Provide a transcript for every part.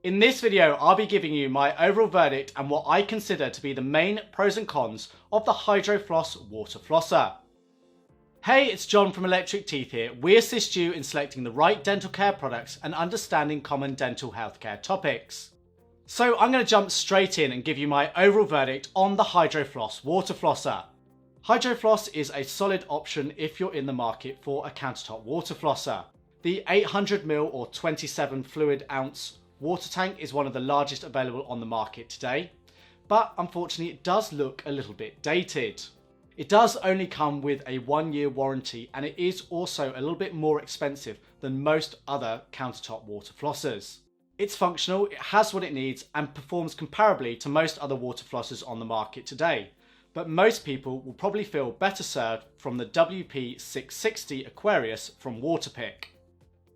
In this video, I'll be giving you my overall verdict and what I consider to be the main pros and cons of the Hydro Floss water flosser. Hey, it's John from Electricteeth here. We assist you in selecting the right dental care products and understanding common dental healthcare topics. So I'm going to jump straight in and give you my overall verdict on the Hydro Floss water flosser. Hydro Floss is a solid option if you're in the market for a countertop water flosser. The 800ml or 27 fluid ounce water tank is one of the largest available on the market today, but unfortunately it does look a little bit dated. It does only come with a 1-year warranty, and it is also a little bit more expensive than most other countertop water flossers. It's functional, it has what it needs, and performs comparably to most other water flossers on the market today. But most people will probably feel better served from the WP660 Aquarius from Waterpik.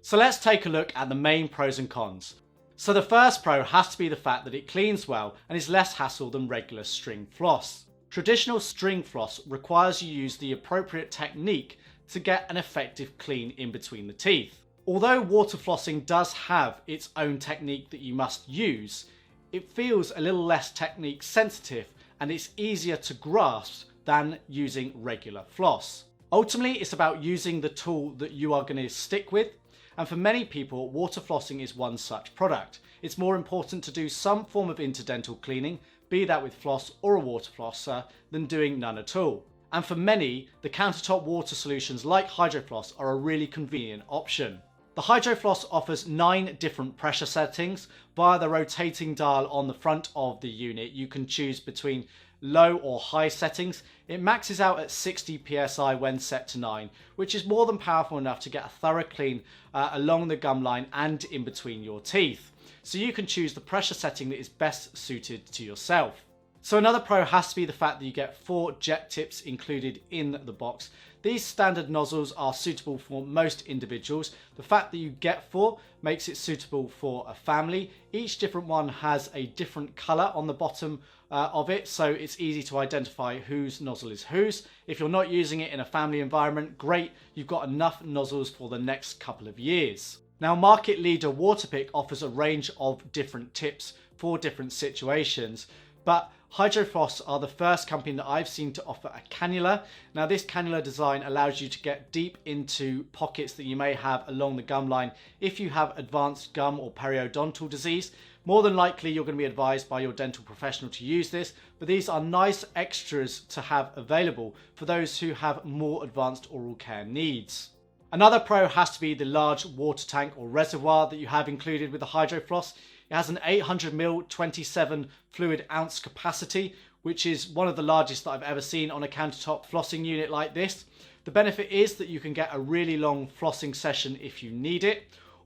So let's take a look at the main pros and cons. So the first pro has to be the fact that it cleans well and is less hassle than regular string floss. Traditional string floss requires you use the appropriate technique to get an effective clean in between the teeth. Although water flossing does have its own technique that you must use, it feels a little less technique sensitive and it's easier to grasp than using regular floss. Ultimately, it's about using the tool that you are going to stick with. And for many people, water flossing is one such product. It's more important to do some form of interdental cleaning, be that with floss or a water flosser, than doing none at all. And for many, the countertop water solutions like Hydro Floss are a really convenient option. The Hydro Floss offers 9 different pressure settings. Via the rotating dial on the front of the unit, you can choose between low or high settings. It maxes out at 60 psi when set to 9, which is more than powerful enough to get a thorough clean along the gum line and in between your teeth. So you can choose the pressure setting that is best suited to yourself. So another pro has to be the fact that you get 4 jet tips included in the box. These standard nozzles are suitable for most individuals. The fact that you get 4 makes it suitable for a family. Each different one has a different colour on the bottom of it, so it's easy to identify whose nozzle is whose. If you're not using it in a family environment, great, you've got enough nozzles for the next couple of years. Now, market leader Waterpik offers a range of different tips for different situations, but Hydro Floss are the first company that I've seen to offer a cannula. Now, this cannula design allows you to get deep into pockets that you may have along the gum line if you have advanced gum or periodontal disease. More than likely, you're going to be advised by your dental professional to use this, but these are nice extras to have available for those who have more advanced oral care needs. Another pro has to be the large water tank or reservoir that you have included with the Hydro Floss. It has an 800ml 27 fluid ounce capacity, which is one of the largest that I've ever seen on a countertop flossing unit like this. The benefit is that you can get a really long flossing session if you need it,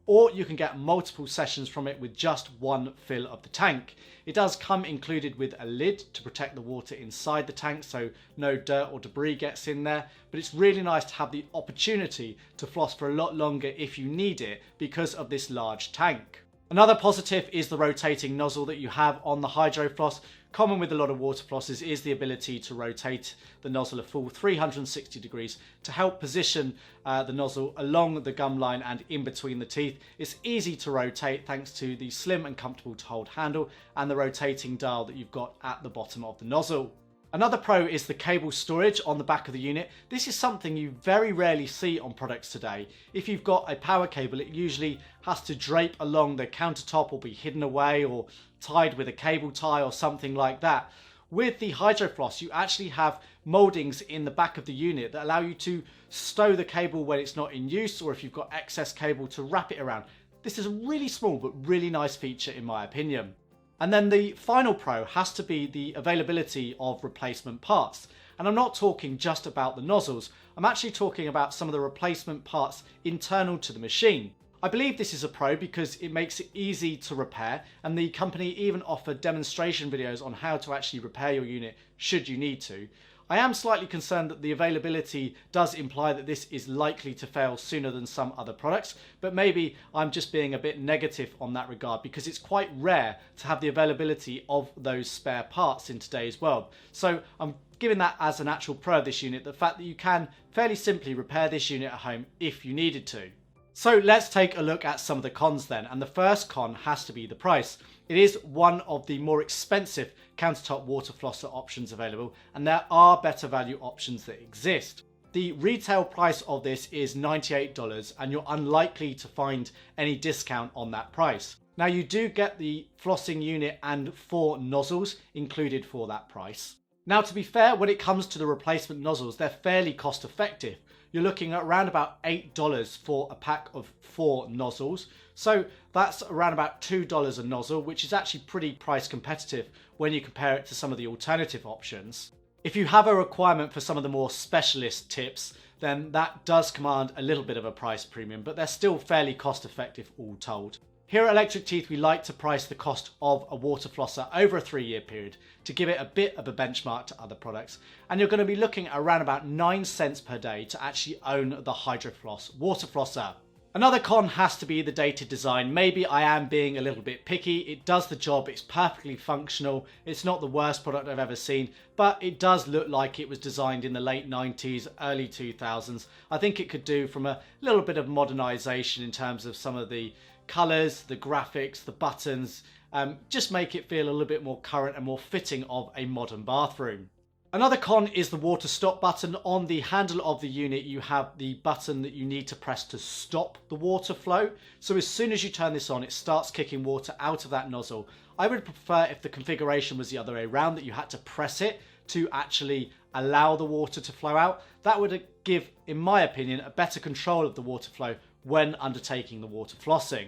or you can get multiple sessions from it with just one fill of the tank. It does come included with a lid to protect the water inside the tank so no dirt or debris gets in there, but it's really nice to have the opportunity to floss for a lot longer if you need it because of this large tank. Another positive is the rotating nozzle that you have on the Hydro Floss. Common with a lot of water flosses is the ability to rotate the nozzle a full 360 degrees to help position the nozzle along the gum line and in between the teeth. It's easy to rotate thanks to the slim and comfortable to hold handle and the rotating dial that you've got at the bottom of the nozzle. Another pro is the cable storage on the back of the unit. This is something you very rarely see on products today. If you've got a power cable, it usually has to drape along the countertop or be hidden away or tied with a cable tie or something like that. With the Hydro Floss, you actually have mouldings in the back of the unit that allow you to stow the cable when it's not in use, or if you've got excess cable, to wrap it around. This is a really small but really nice feature in my opinion. And then the final pro has to be the availability of replacement parts. And I'm not talking just about the nozzles, I'm actually talking about some of the replacement parts internal to the machine. I believe this is a pro because it makes it easy to repair, and the company even offer demonstration videos on how to actually repair your unit should you need to. I am slightly concerned that the availability does imply that this is likely to fail sooner than some other products, but maybe I'm just being a bit negative on that regard because it's quite rare to have the availability of those spare parts in today's world. So I'm giving that as an actual pro of this unit, the fact that you can fairly simply repair this unit at home if you needed to. So let's take a look at some of the cons then, and the first con has to be the price. It is one of the more expensive countertop water flosser options available, and there are better value options that exist. The retail price of this is $98, and you're unlikely to find any discount on that price. Now you do get the flossing unit and 4 nozzles included for that price. Now to be fair, when it comes to the replacement nozzles, they're fairly cost effective. You're looking at around about $8 for a pack of 4 nozzles. So that's around about $2 a nozzle, which is actually pretty price competitive when you compare it to some of the alternative options. If you have a requirement for some of the more specialist tips, then that does command a little bit of a price premium, but they're still fairly cost effective all told. Here at Electric Teeth, we like to price the cost of a water flosser over a 3-year period to give it a bit of a benchmark to other products. And you're going to be looking at around about 9 cents per day to actually own the Hydro Floss water flosser. Another con has to be the dated design. Maybe I am being a little bit picky. It does the job, it's perfectly functional. It's not the worst product I've ever seen, but it does look like it was designed in the late 90s, early 2000s. I think it could do from a little bit of modernization in terms of some of the colours, the graphics, the buttons, just make it feel a little bit more current and more fitting of a modern bathroom. Another con is the water stop button. On the handle of the unit you have the button that you need to press to stop the water flow. So as soon as you turn this on, it starts kicking water out of that nozzle. I would prefer if the configuration was the other way around, that you had to press it to actually allow the water to flow out. That would give, in my opinion, a better control of the water flow when undertaking the water flossing.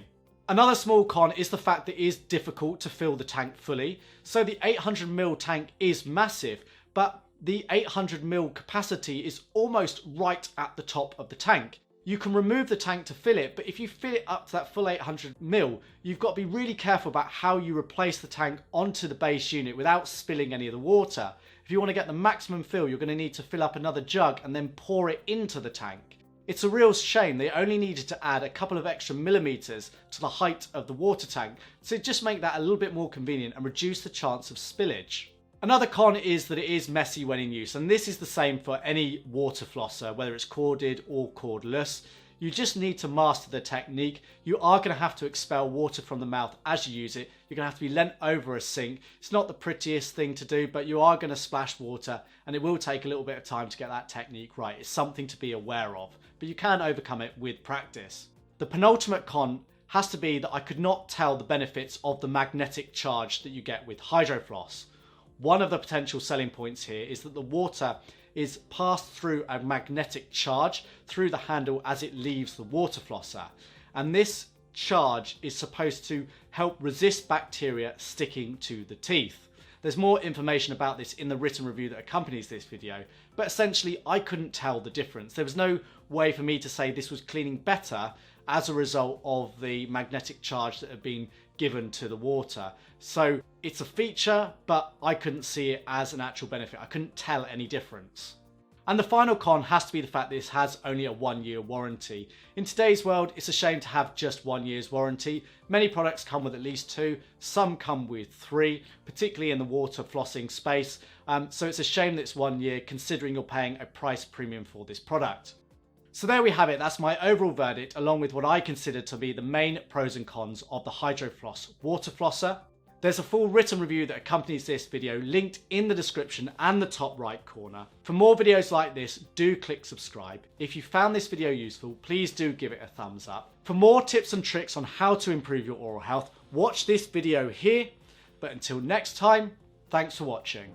Another small con is the fact that it is difficult to fill the tank fully. So the 800ml tank is massive, but the 800ml capacity is almost right at the top of the tank. You can remove the tank to fill it, but if you fill it up to that full 800ml, you've got to be really careful about how you replace the tank onto the base unit without spilling any of the water. If you want to get the maximum fill, you're going to need to fill up another jug and then pour it into the tank. It's a real shame they only needed to add a couple of extra millimeters to the height of the water tank, so just make that a little bit more convenient and reduce the chance of spillage. Another con is that it is messy when in use, and this is the same for any water flosser, whether it's corded or cordless. You just need to master the technique. You are going to have to expel water from the mouth as you use it. You're going to have to be leant over a sink. It's not the prettiest thing to do, but you are going to splash water, and it will take a little bit of time to get that technique right. It's something to be aware of, but you can overcome it with practice. The penultimate con has to be that I could not tell the benefits of the magnetic charge that you get with Hydro Floss. One of the potential selling points here is that the water is passed through a magnetic charge through the handle as it leaves the water flosser. And this charge is supposed to help resist bacteria sticking to the teeth. There's more information about this in the written review that accompanies this video, but essentially I couldn't tell the difference. There was no way for me to say this was cleaning better as a result of the magnetic charge that had been given to the water. So it's a feature, but I couldn't see it as an actual benefit. I couldn't tell any difference. And the final con has to be the fact that this has only a 1-year warranty. In today's world, it's a shame to have just 1 year's warranty. Many products come with at least 2, some come with 3, particularly in the water flossing space. So it's a shame that it's 1 year, considering you're paying a price premium for this product. So there we have it. That's my overall verdict, along with what I consider to be the main pros and cons of the Hydro Floss water flosser. There's a full written review that accompanies this video linked in the description and the top right corner. For more videos like this, do click subscribe. If you found this video useful, please do give it a thumbs up. For more tips and tricks on how to improve your oral health, watch this video here. But until next time, thanks for watching.